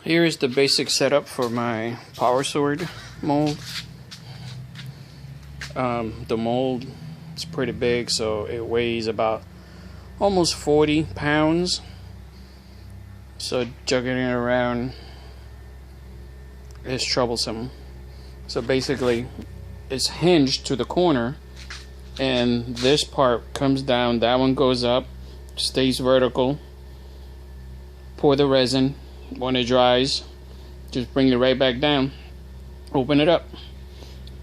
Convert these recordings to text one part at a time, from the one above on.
Here is the basic setup for my power sword mold. The mold is pretty big, so it weighs about almost 40 pounds. So juggling it around is troublesome. So basically, it's hinged to the corner, and this part comes down, that one goes up, stays vertical. Pour the resin. When it dries, just bring it right back down. Open it up.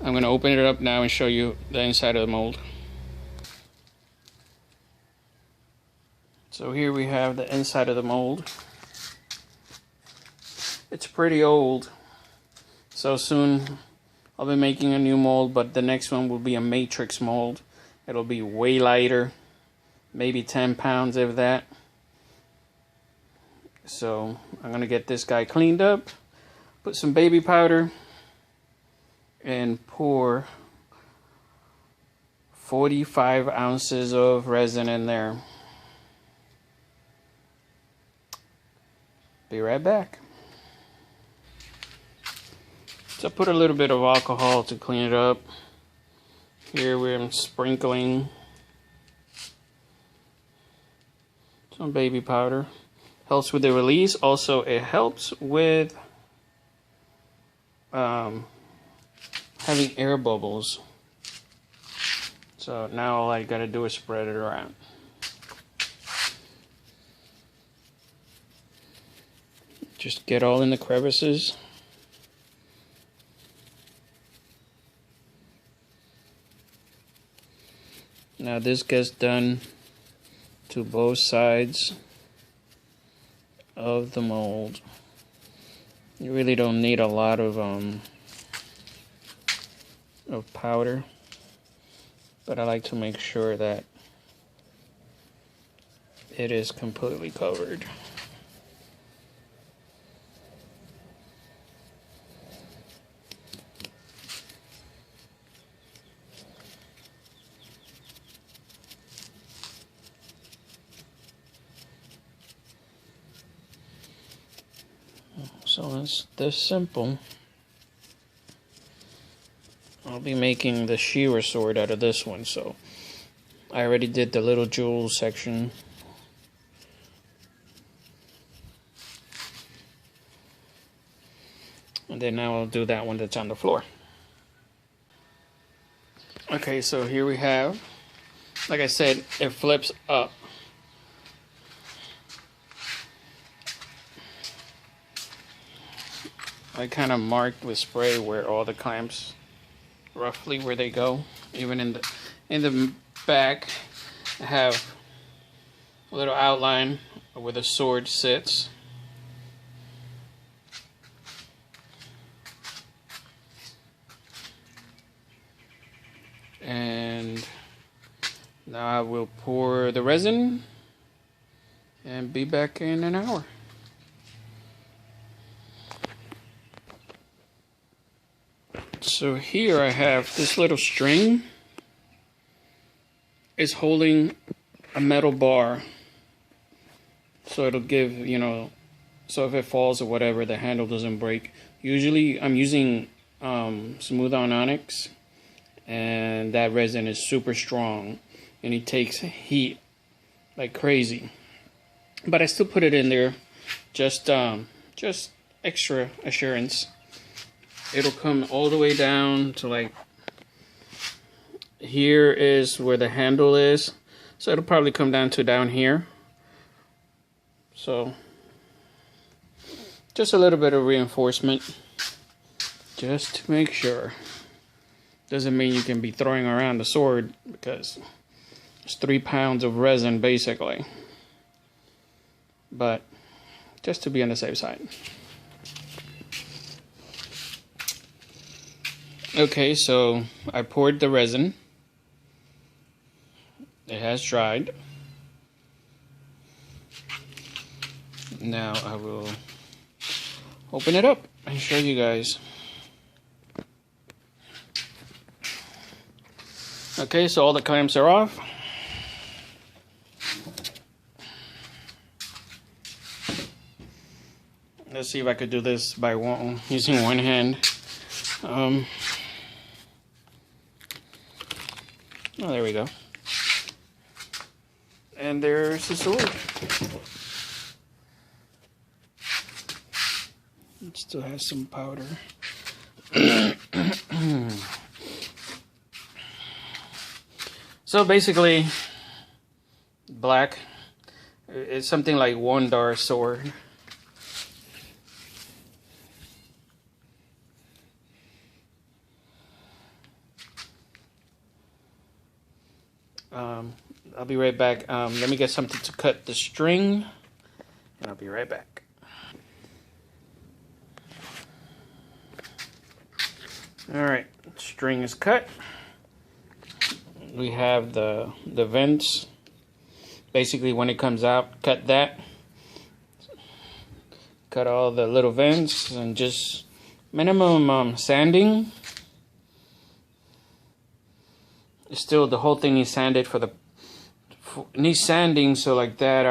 I'm going to open it up now and show you the inside of the mold. So here we have the inside of the mold. It's pretty old, so soon I'll be making a new mold, but the next one will be a matrix mold. It'll be way lighter, maybe 10 pounds if that. So I'm going to get this guy cleaned up, put some baby powder, and pour 45 ounces of resin in there. Be right back. So put a little bit of alcohol to clean it up. Here we're sprinkling some baby powder. Helps with the release. Also, it helps with having air bubbles. So now all I gotta do is spread it around. Just get all in the crevices. Now this gets done to both sides of the mold. You really don't need a lot of powder, but I like to make sure that it is completely covered. So it's this simple. I'll be making the shearer sword out of this one, so I already did the little jewel section. And then now I'll do that one that's on the floor. Okay, so here we have, like I said, it flips up. I kind of marked with spray where all the clamps, roughly where they go. Even in the back, I have a little outline where the sword sits. And now I will pour the resin and be back in an hour. So here I have this little string. It's holding a metal bar, so it'll give, so if it falls or whatever, the handle doesn't break. Usually I'm using smooth on onyx, and that resin is super strong and it takes heat like crazy, but I still put it in there just extra assurance. It'll come all the way down to like here is where the handle is, so it'll probably come down to down here. So just a little bit of reinforcement just to make sure. Doesn't mean you can be throwing around the sword, because it's 3 pounds of resin basically, but just to be on the safe side. Okay, so I poured the resin. It has dried. Now I will open it up and show you guys. Okay, so all the clamps are off. Let's see if I could do this by using one hand. Oh, there we go. And there's the sword. It still has some powder. So basically, black is something like $1 sword. I'll be right back. Let me get something to cut the string, and I'll be right back. Alright, string is cut. We have the vents. Basically, when it comes out, cut that. Cut all the little vents and just minimum sanding. Still, the whole thing needs sanded needs sanding so like that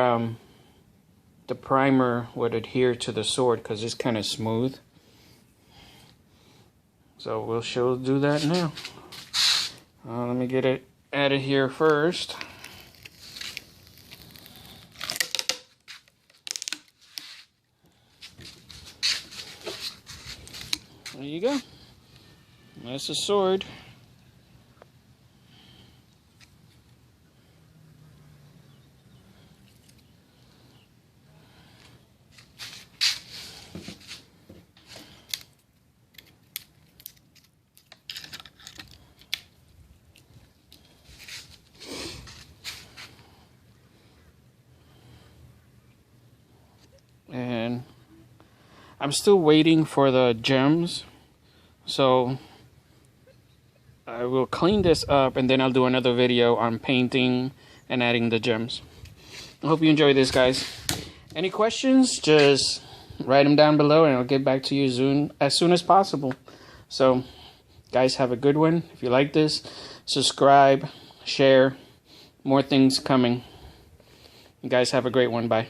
the primer would adhere to the sword because it's kind of smooth. So we'll do that now. Let me get it added here first. There you go. That's the sword. And I'm still waiting for the gems, so I will clean this up and then I'll do another video on painting and adding the gems. I hope you enjoy this, guys. Any questions, just write them down below and I'll get back to you as soon as possible. So guys, have a good one. If you like this, subscribe, share, more things coming. You guys have a great one. Bye.